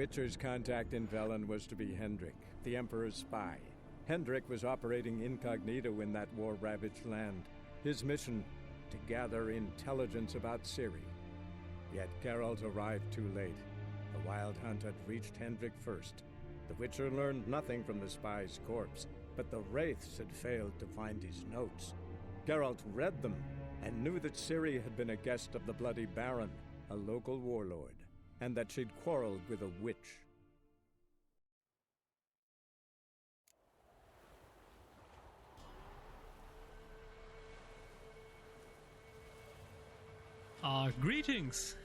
Witcher's contact in Velen was to be Hendrik, the Emperor's spy. Hendrik was operating incognito in that war-ravaged land. His mission, to gather intelligence about Ciri. Yet Gerald arrived too late. The Wild Hunt had reached Hendrik first. The Witcher learned nothing from the spy's corpse, but the Wraiths had failed to find his notes. Geralt read them and knew that Ciri had been a guest of the Bloody Baron, a local warlord, and that she'd quarreled with a witch. Greetings!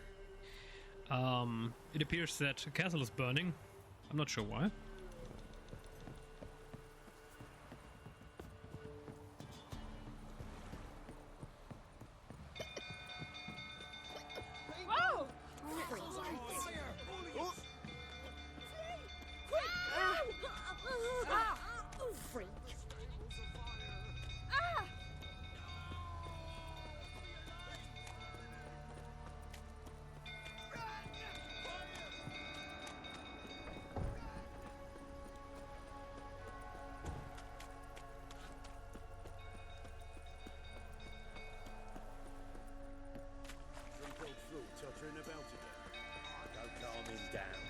It appears that a castle is burning. I'm not sure why. Whoa! Freak! Tottering about again. Don't calm him down.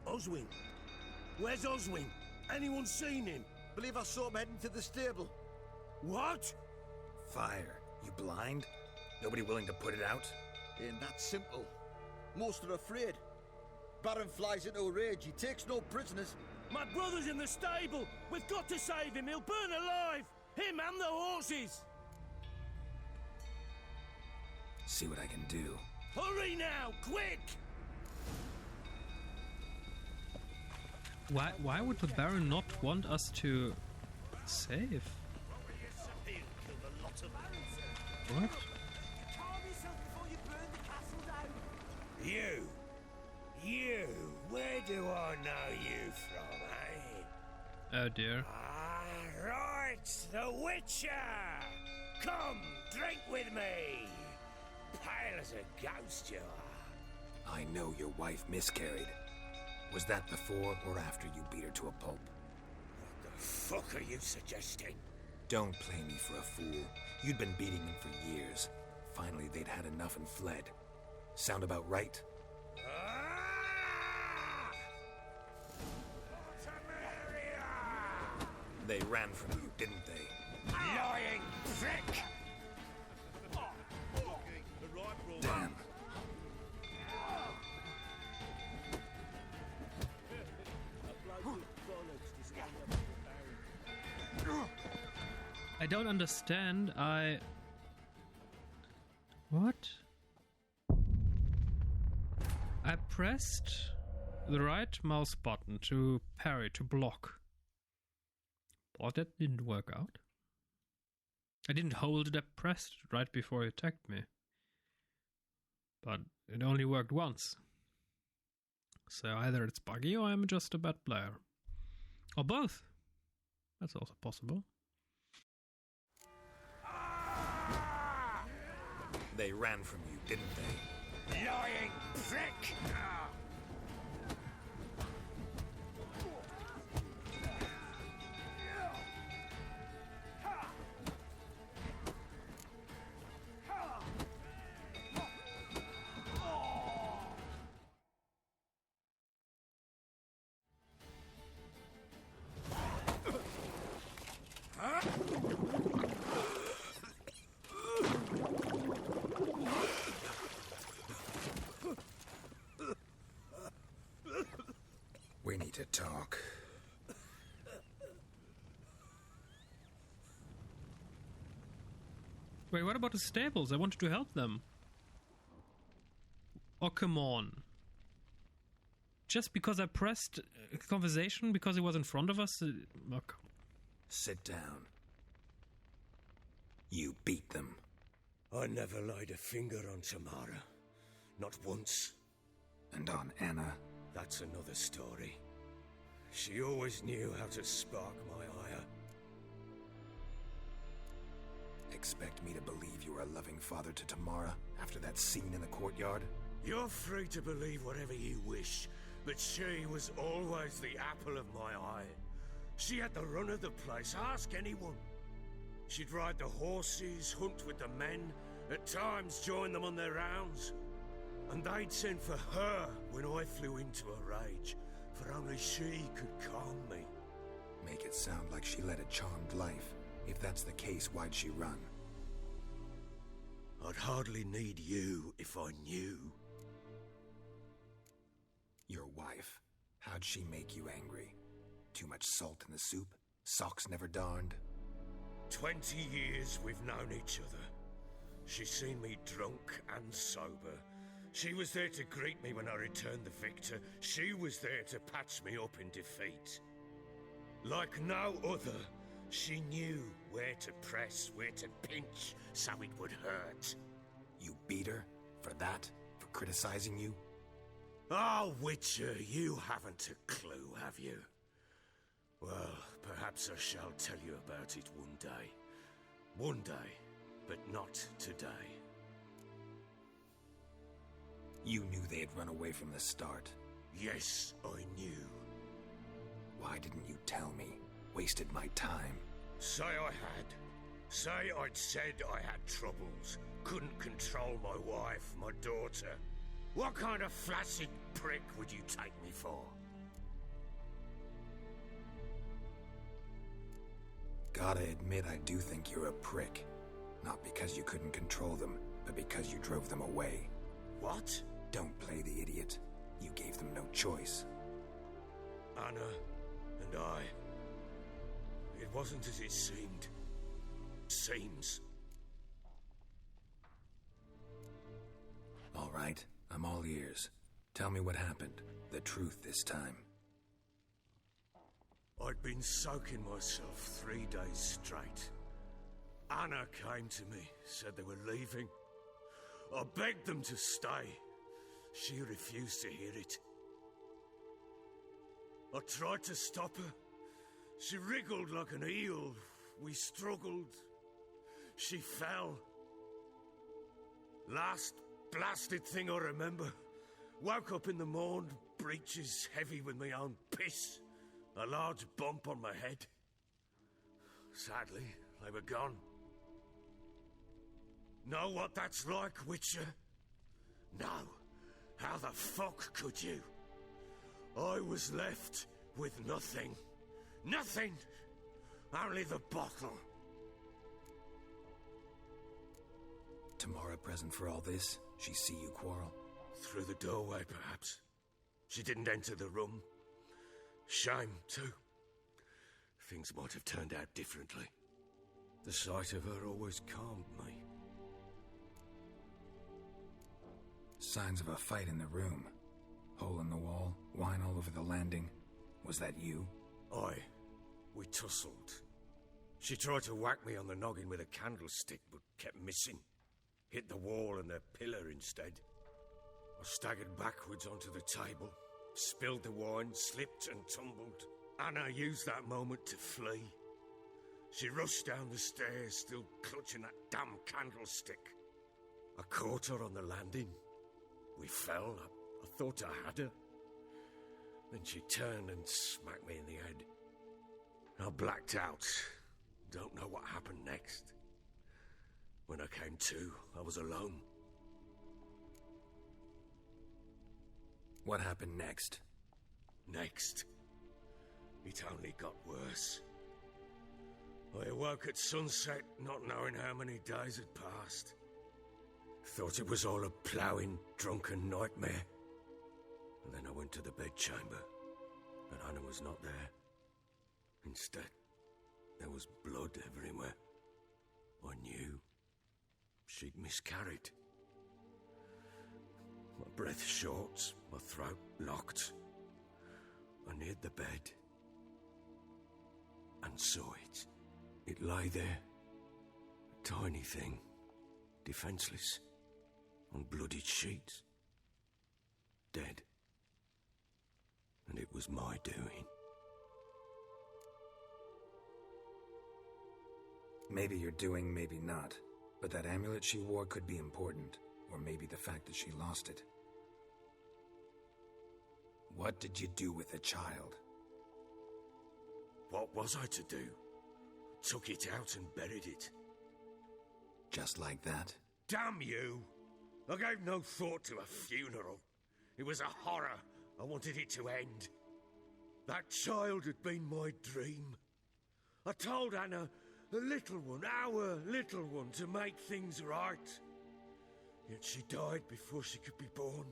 Oswin! Where's Oswin? Anyone seen him? Believe I saw him heading to the stable. What? Fire. You blind? Nobody willing to put it out? Ain't that simple. Most are afraid. Baron flies into a rage. He takes no prisoners. My brother's in the stable! We've got to save him! He'll burn alive! Him and the horses! See what I can do. Hurry now! Quick! Why would the Baron not want us to save? What? You, where do I know you from, eh? Oh dear. Ah, right, the Witcher! Come, drink with me! Pale as a ghost you are. I know your wife miscarried. Was that before or after you beat her to a pulp? What the fuck are you suggesting? Don't play me for a fool. You'd been beating them for years. Finally, they'd had enough and fled. Sound about right? Ah! They ran from you, didn't they? Lying prick! Damn. I don't understand. What? I pressed the right mouse button to parry, to block. But that didn't work out. I didn't hold it, I pressed it right before he attacked me. But it only worked once. So either it's buggy or I'm just a bad player. Or both. That's also possible. They ran from you, didn't they? Lying prick! We need to talk. Wait, what about the stables? I wanted to help them. Oh, come on. Just because I pressed conversation because he was in front of us? Oh, Sit down. You beat them. I never laid a finger on Tamara. Not once. And on Anna. That's another story. She always knew how to spark my ire. expect me to believe you are a loving father to Tamara after that scene in the courtyard? You're free to believe whatever you wish, but she was always the apple of my eye. She had the run of the place, ask anyone. She'd ride the horses, hunt with the men, at times join them on their rounds. And they'd send for her when I flew into a rage, for only she could calm me. Make it sound like she led a charmed life. If that's the case, why'd she run? I'd hardly need you if I knew. Your wife. How'd she make you angry? Too much salt in the soup? Socks never darned? 20 years we've known each other. She's seen me drunk and sober. She was there to greet me when I returned the victor. She was there to patch me up in defeat. Like no other, she knew where to press, where to pinch, so it would hurt. You beat her? For that? For criticizing you? Oh, Witcher, you haven't a clue, have you? Well, perhaps I shall tell you about it one day. One day, but not today. You knew they had run away from the start. Yes, I knew. Why didn't you tell me? Wasted my time. Say I had. Say I'd said I had troubles. Couldn't control my wife, my daughter. What kind of flaccid prick would you take me for? Gotta admit, I do think you're a prick. Not because you couldn't control them, but because you drove them away. What? Don't play the idiot. You gave them no choice. Anna and I. It wasn't as it seemed. Seems. All right, I'm all ears. Tell me what happened. The truth this time. I'd been soaking myself 3 days straight. Anna came to me, said they were leaving. I begged them to stay. She refused to hear it. I tried to stop her. She wriggled like an eel. We struggled. She fell. Last blasted thing I remember. Woke up in the morn, breeches heavy with my own piss. A large bump on my head. Sadly, they were gone. Know what that's like, Witcher? No. How the fuck could you? I was left with nothing. Nothing! Only the bottle. Tamara present for all this? She see you quarrel? Through the doorway, perhaps. She didn't enter the room. Shame, too. Things might have turned out differently. The sight of her always calmed me. Signs of a fight in the room. Hole in the wall, wine all over the landing. Was that you? Aye. We tussled. She tried to whack me on the noggin with a candlestick, but kept missing. Hit the wall and a pillar instead. I staggered backwards onto the table, spilled the wine, slipped and tumbled. Anna used that moment to flee. She rushed down the stairs, still clutching that damn candlestick. I caught her on the landing. We fell. I thought I had her. Then she turned and smacked me in the head. I blacked out. Don't know what happened next. When I came to, I was alone. What happened next? Next, it only got worse. I awoke at sunset, not knowing how many days had passed. Thought it was all a ploughing, drunken nightmare. And then I went to the bedchamber, and Anna was not there. Instead, there was blood everywhere. I knew she'd miscarried. My breath short, my throat locked. I neared the bed and saw it. It lay there, a tiny thing, defenseless, on bloodied sheets, dead. And it was my doing. Maybe you're doing, maybe not. But that amulet she wore could be important. Or maybe the fact that she lost it. What did you do with the child? What was I to do? Took it out and buried it. Just like that? Damn you! I gave no thought to a funeral. It was a horror. I wanted it to end. That child had been my dream. I told Anna, the little one, our little one, to make things right. Yet she died before she could be born.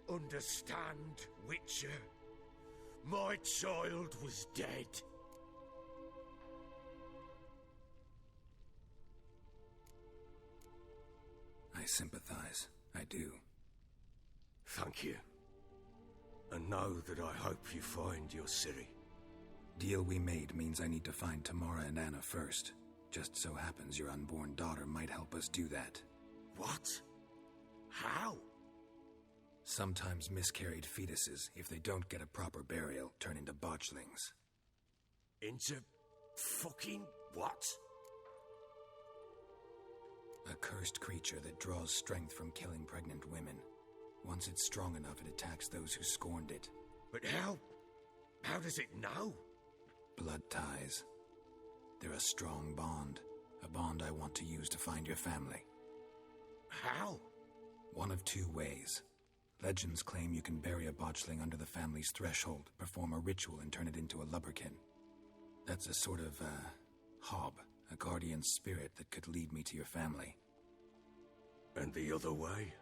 Understand, Witcher? My child was dead. I sympathize. I do. Thank you. And know that I hope you find your Ciri. Deal we made means I need to find Tamara and Anna first. Just so happens your unborn daughter might help us do that. What? How? Sometimes miscarried fetuses, if they don't get a proper burial, turn into botchlings. Into fucking what? A cursed creature that draws strength from killing pregnant women. Once it's strong enough, it attacks those who scorned it. But how? How does it know? Blood ties. They're a strong bond. A bond I want to use to find your family. How? One of two ways. Legends claim you can bury a botchling under the family's threshold, perform a ritual, and turn it into a lubberkin. That's a sort of, hob, a guardian spirit that could lead me to your family. And the other way?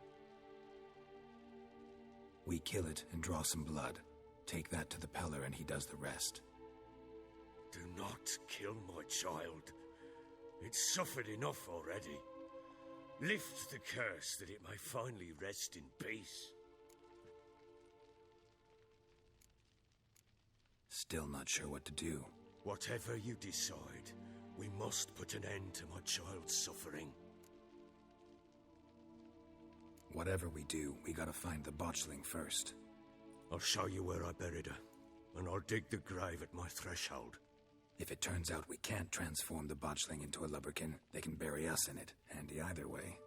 We kill it and draw some blood. Take that to the Peller and he does the rest. Do not kill my child. It's suffered enough already. Lift the curse that it may finally rest in peace. Still not sure what to do. Whatever you decide, we must put an end to my child's suffering. Whatever we do, we gotta find the botchling first. I'll show you where I buried her, and I'll dig the grave at my threshold. If it turns out we can't transform the botchling into a lubberkin, they can bury us in it. Handy either way.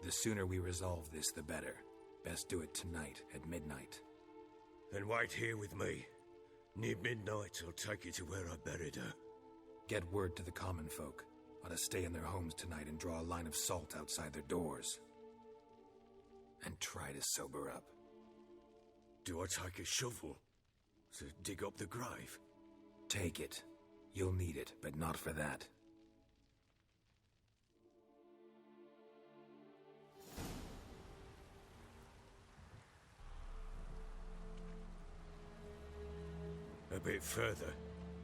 The sooner we resolve this, the better. Best do it tonight, at midnight. Then wait here with me. Near midnight, I'll take you to where I buried her. Get word to the common folk. Ought to stay in their homes tonight and draw a line of salt outside their doors. And try to sober up. Do I take a shovel to dig up the grave? Take it. You'll need it, but not for that. A bit further.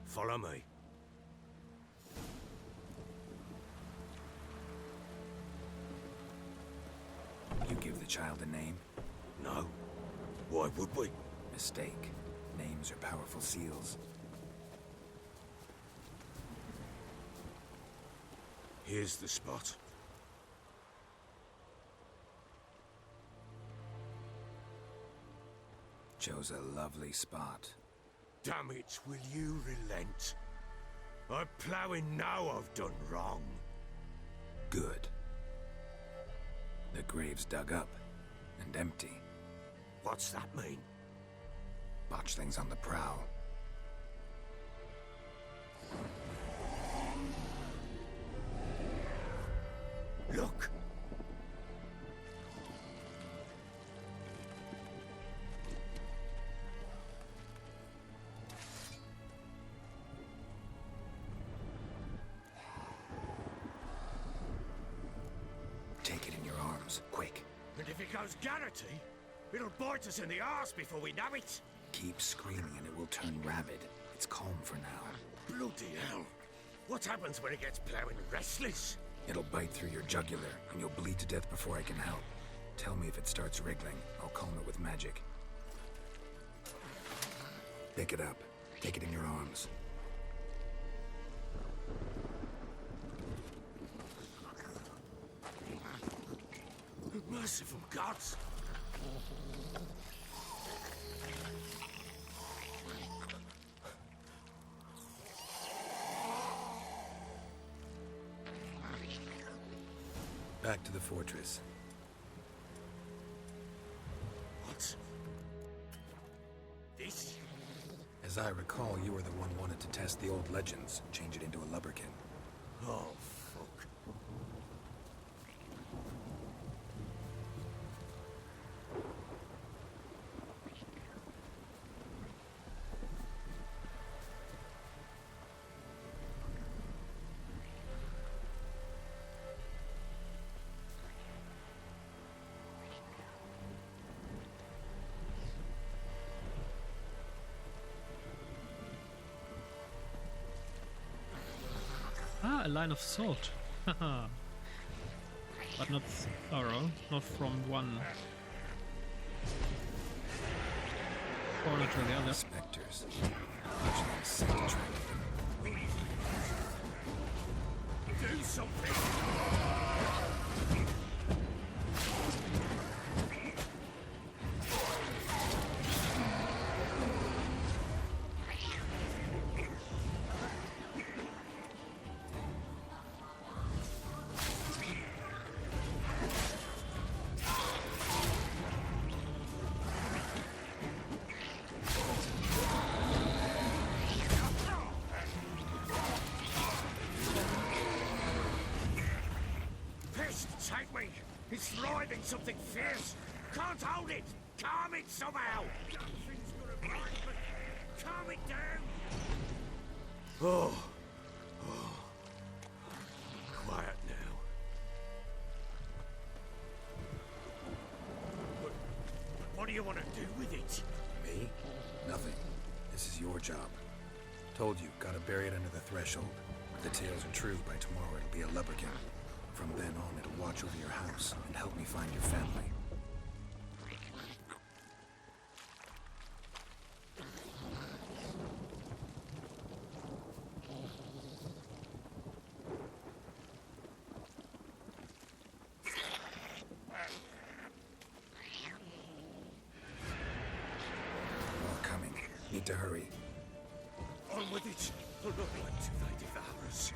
Follow me. You give the child a name? No. Why would we? Mistake. Names are powerful seals. Here's the spot. Chose a lovely spot. Damn it, will you relent? I'm ploughing now I've done wrong. Good. The grave's dug up and empty. What's that mean? Botchling's on the prowl. Look! Take it in your arms, quick. And if it goes Garrity, it'll bite us in the arse before we know it. Keep screaming and it will turn rabid. It's calm for now. Bloody hell. What happens when it gets ploughing restless? It'll bite through your jugular and you'll bleed to death before I can help. Tell me if it starts wriggling. I'll calm it with magic. Pick it up. Take it in your arms. Merciful gods! Back to the fortress. What? This? As I recall, you were the one wanted to test the old legends, change it into a lubberkin. Oh, fuck. Ah, a line of thought. Haha. But not thorough, not from one corner to the other. Spectres. Legends set to track them. Do something! Take me! It's thriving something fierce! Can't hold it! Calm it somehow! Nothing's gonna break, but calm it down! Oh. Quiet now. What do you want to do with it? Me? Nothing. This is your job. Told you, gotta bury it under the threshold. If the tales are true, by tomorrow it'll be a lubberkin. From then on, it'll watch over your house and help me find your family. More coming. Need to hurry. On with it! I'll not like to they devour us.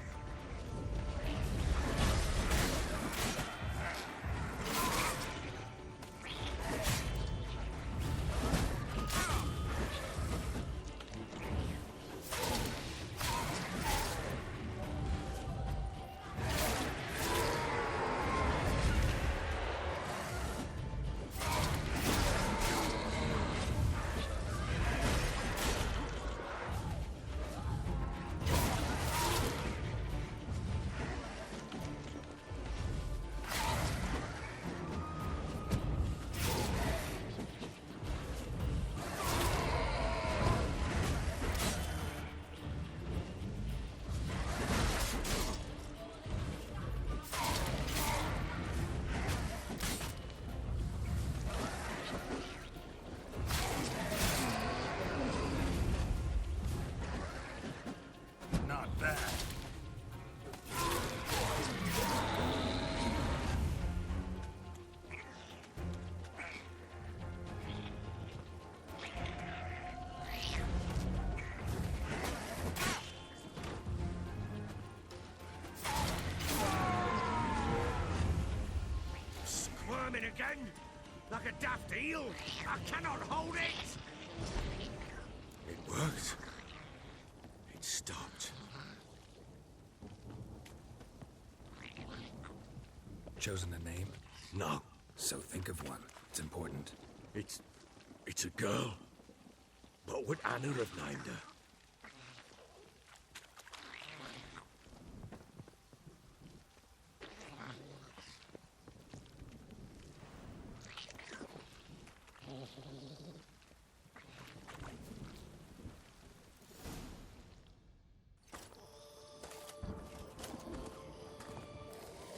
Again? Like a daft eel? I cannot hold it! It worked. It stopped. Chosen a name? No. So think of one. It's important. It's a girl. What would Anu have named her?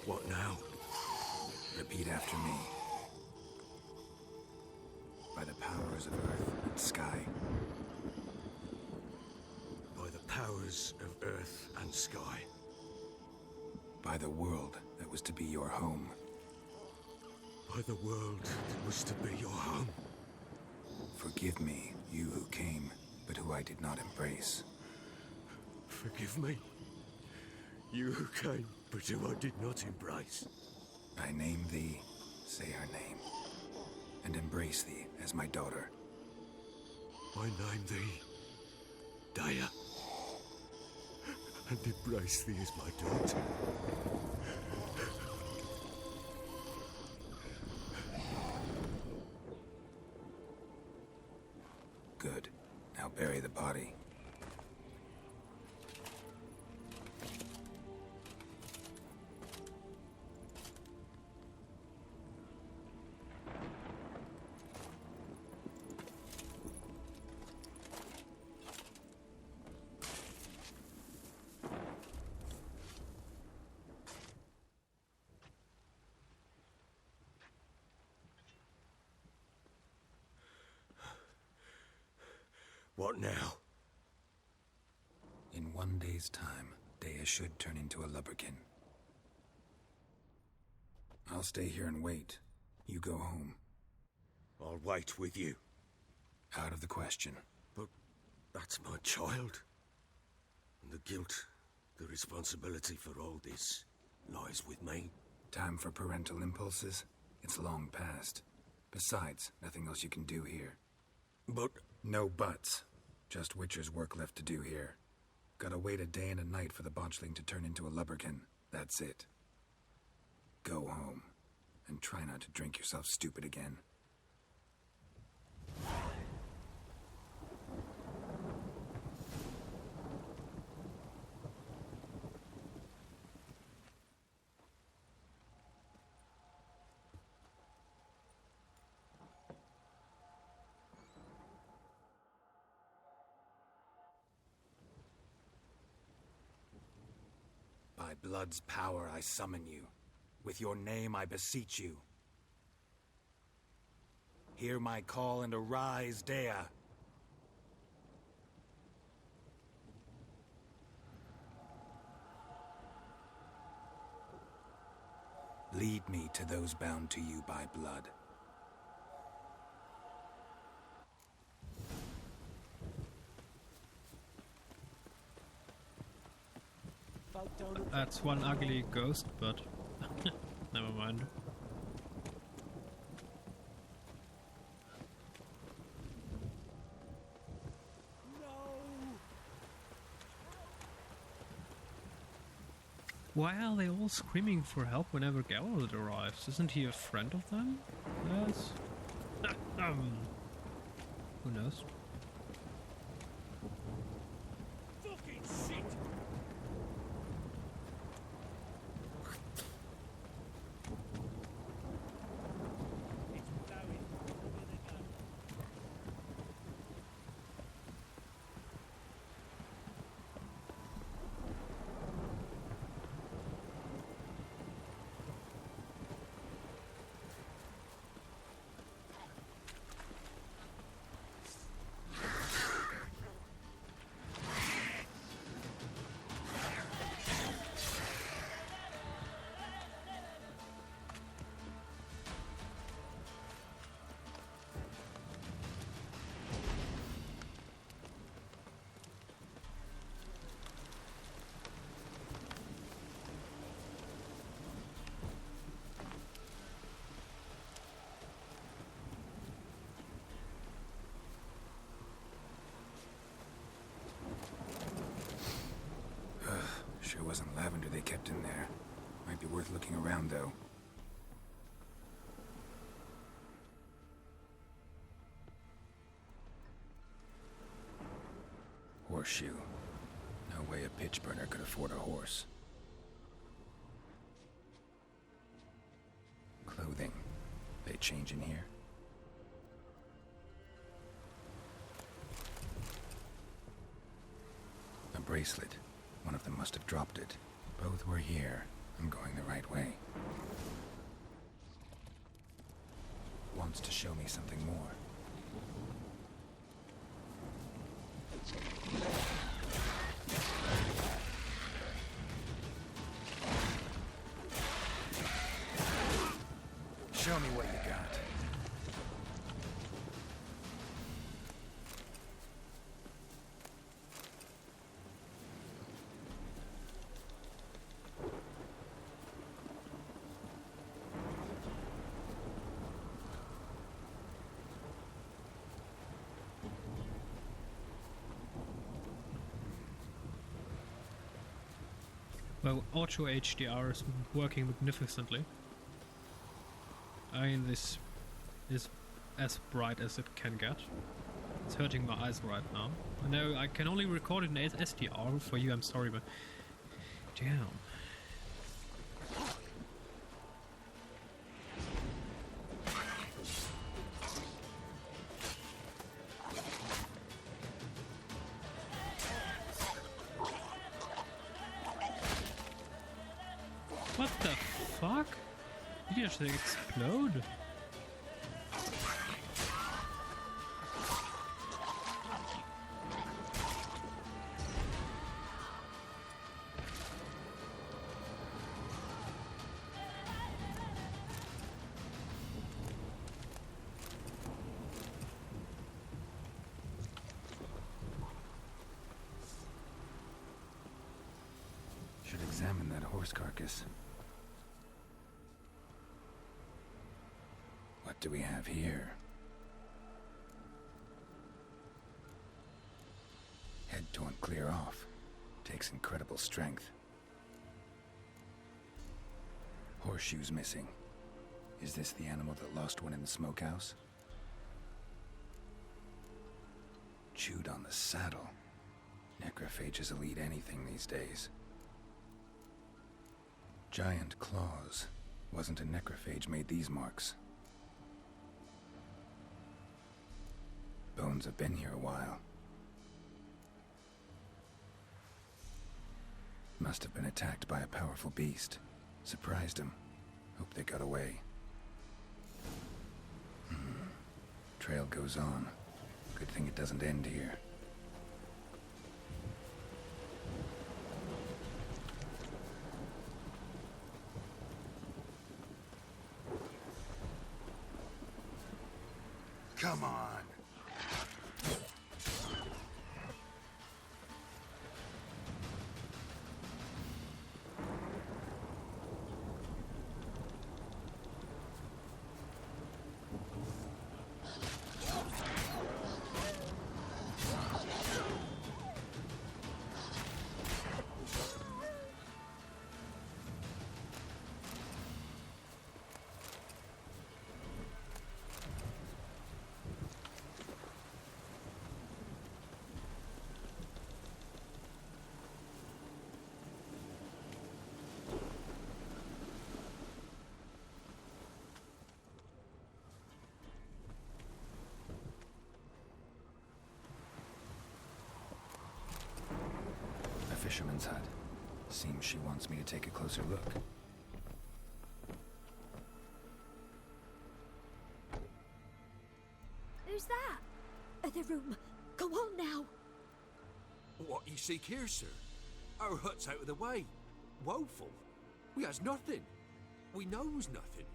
What now? Repeat after me. By the powers of earth and sky. By the powers of earth and sky. By the world that was to be your home. By the world that was to be your home. Forgive me, you who came, but who I did not embrace. Forgive me. You who came, but who I did not embrace. I name thee, say her name, and embrace thee as my daughter. I name thee, Daya, and embrace thee as my daughter. Good. Now bury the body. What now? In 1 day's time, Daya should turn into a lubberkin. I'll stay here and wait. You go home. I'll wait with you. Out of the question. But that's my child. And the guilt, the responsibility for all this lies with me. Time for parental impulses? It's long past. Besides, nothing else you can do here. But... No buts. Just Witcher's work left to do here. Gotta wait a day and a night for the botchling to turn into a lubberkin. That's it. Go home. And try not to drink yourself stupid again. By blood's power I summon you. With your name I beseech you. Hear my call and arise, Dea. Lead me to those bound to you by blood. That's one ugly ghost, but never mind. Why are they all screaming for help whenever Gerald arrives? Isn't he a friend of them? Yes. Who knows? Fucking shit! Sure wasn't lavender they kept in there. Might be worth looking around, though. Horseshoe. No way a pitch burner could afford a horse. Clothing. They change in here? A bracelet. One of them must have dropped it. Both were here. I'm going the right way. Wants to show me something more. Show me what you got. Well, Auto HDR is working magnificently. I mean, this is as bright as it can get. It's hurting my eyes right now. I know I can only record it in SDR for you, I'm sorry, but damn. What the fuck? Did you just explode? Should examine that horse carcass. What do we have here? Head torn clear off. Takes incredible strength. Horseshoes missing. Is this the animal that lost one in the smokehouse? Chewed on the saddle. Necrophages will eat anything these days. Giant claws. Wasn't a necrophage made these marks. Bones have been here a while. Must have been attacked by a powerful beast. Surprised him. Hope they got away. Trail goes on. Good thing it doesn't end here. Come on. Fisherman's hut. Seems she wants me to take a closer look. Who's that? The room. Go on now. What you seek here, sir? Our hut's out of the way. Woeful. We has nothing. We knows nothing.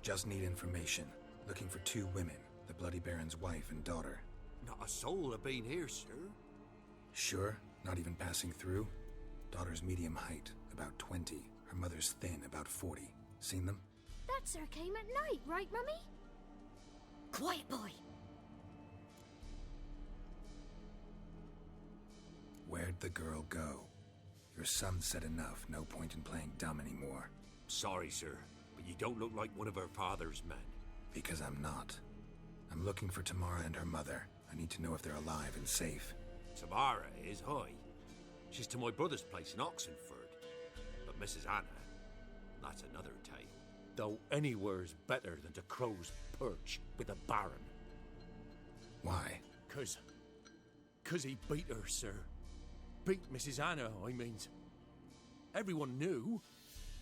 Just need information. Looking for 2 women. The Bloody Baron's wife and daughter. Not a soul have been here, sir. Sure? Not even passing through? Daughter's medium height, about 20. Her mother's thin, about 40. Seen them? That sir came at night, right, Mummy? Quiet, boy. Where'd the girl go? Your son said enough. No point in playing dumb anymore. Sorry, sir, but you don't look like one of her father's men. Because I'm not. I'm looking for Tamara and her mother. I need to know if they're alive and safe. Tamara is high. She's to my brother's place in Oxenford. But Mrs. Anna, that's another tale. Though anywhere's better than to Crow's Perch with a baron. Why? 'Cause he beat her, sir. Beat Mrs. Anna, I means. Everyone knew,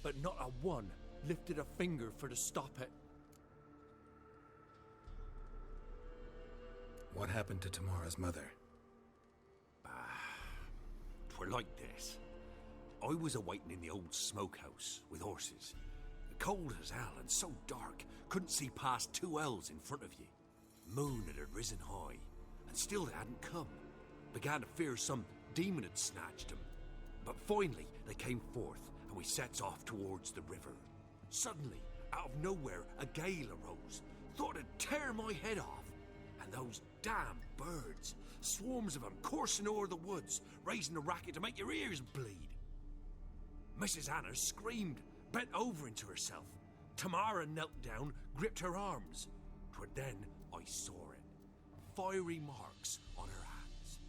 but not a one lifted a finger for to stop it. What happened to Tamara's mother? 'Twere like this. I was awaiting in the old smokehouse with horses. Cold as hell and so dark, couldn't see past 2 ells in front of you. Moon had risen high, and still they hadn't come. Began to fear some demon had snatched them. But finally they came forth, and we sets off towards the river. Suddenly, out of nowhere, a gale arose. Thought it'd tear my head off. And those damn birds, swarms of them coursing o'er the woods, raising a racket to make your ears bleed. Mrs. Anna screamed, bent over into herself. Tamara knelt down, gripped her arms. 'Twas then I saw it. Fiery marks on her hands.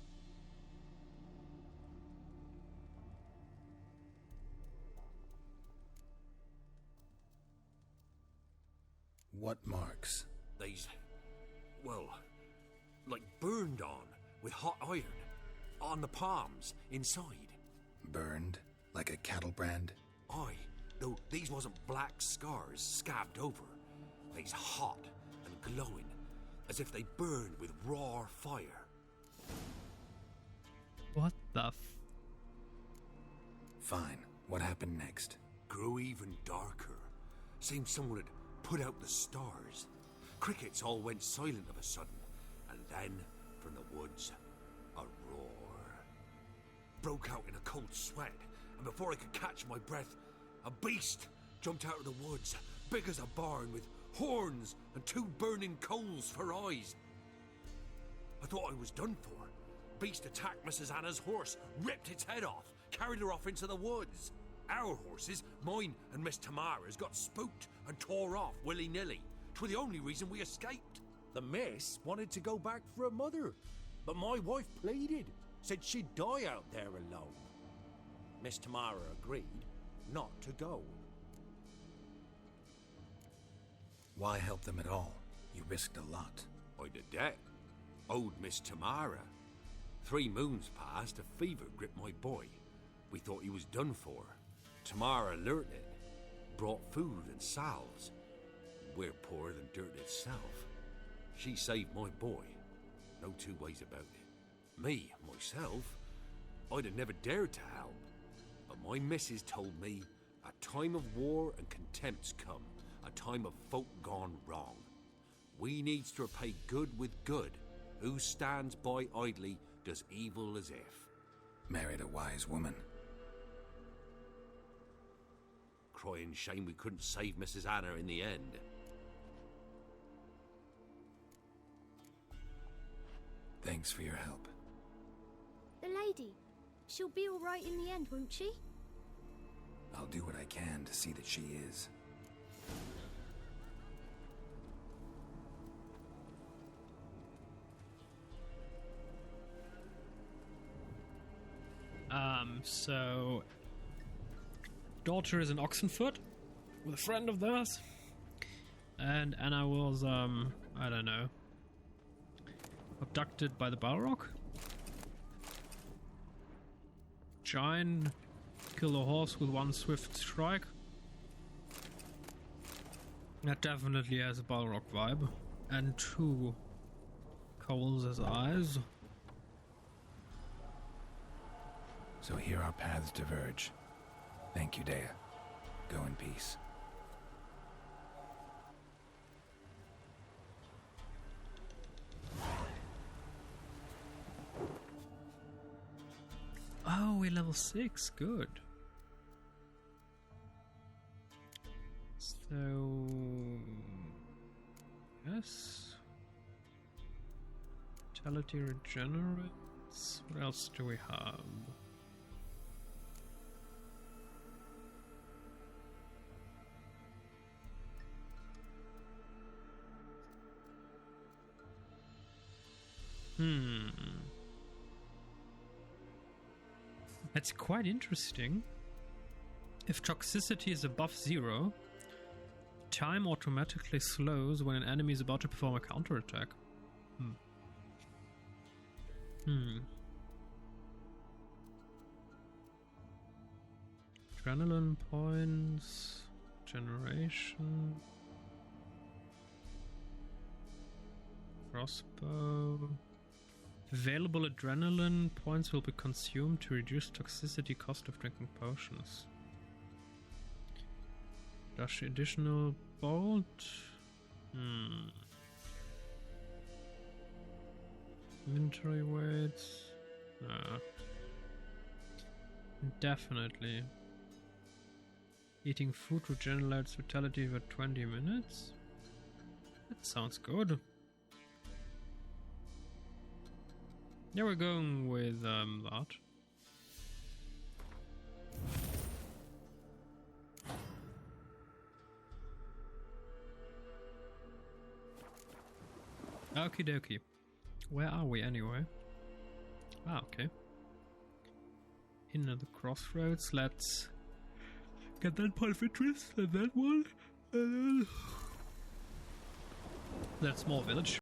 What marks? These, well, like burned on with hot iron. On the palms, inside. Burned? Like a cattle brand? Aye, though these wasn't black scars scabbed over. They's hot and glowing, as if they burned with raw fire. What the Fine. What happened next? Grew even darker. Seemed someone had put out the stars. Crickets all went silent of a sudden, and then, from the woods, a roar. Broke out in a cold sweat, and before I could catch my breath, a beast jumped out of the woods, big as a barn, with horns and 2 burning coals for eyes. I thought I was done for. Beast attacked Mrs. Anna's horse, ripped its head off, carried her off into the woods. Our horses, mine and Miss Tamara's, got spooked and tore off willy-nilly. 'Twas the only reason we escaped. The miss wanted to go back for her mother, but my wife pleaded, said she'd die out there alone. Miss Tamara agreed not to go. Why help them at all? You risked a lot. I'd a debt. Owed Miss Tamara. 3 moons passed, a fever gripped my boy. We thought he was done for. Tamara learnt it. Brought food and salves. We're poorer than dirt itself. She saved my boy. No 2 ways about it. Me, myself, I'd have never dared to help. But my missus told me a time of war and contempt's come. A time of folk gone wrong. We needs to repay good with good. Who stands by idly does evil as if. Married a wise woman. Crying shame we couldn't save Mrs. Anna in the end. Thanks for your help. The lady. She'll be all right in the end, won't she? I'll do what I can to see that she is. So daughter is in Oxenford with a friend of theirs, and Anna was I don't know, abducted by the Balrog. Giant kill a horse with 1 swift strike. That definitely has a Balrog vibe, and 2 coals as eyes. So here our paths diverge. Thank you, Dea. Go in peace. Oh, we're level 6. Good. So... yes. Vitality regenerates. What else do we have? That's quite interesting. If toxicity is above 0, time automatically slows when an enemy is about to perform a counterattack. Adrenaline points, generation, crossbow. Available adrenaline points will be consumed to reduce toxicity cost of drinking potions. Dash additional bolt. Inventory weights. Definitely. Eating food regenerates vitality for 20 minutes. That sounds good. Yeah, we're going with that. Okie dokie. Where are we anyway? Ah, okay. In the crossroads, let's get that point of interest and that one. And then that small village.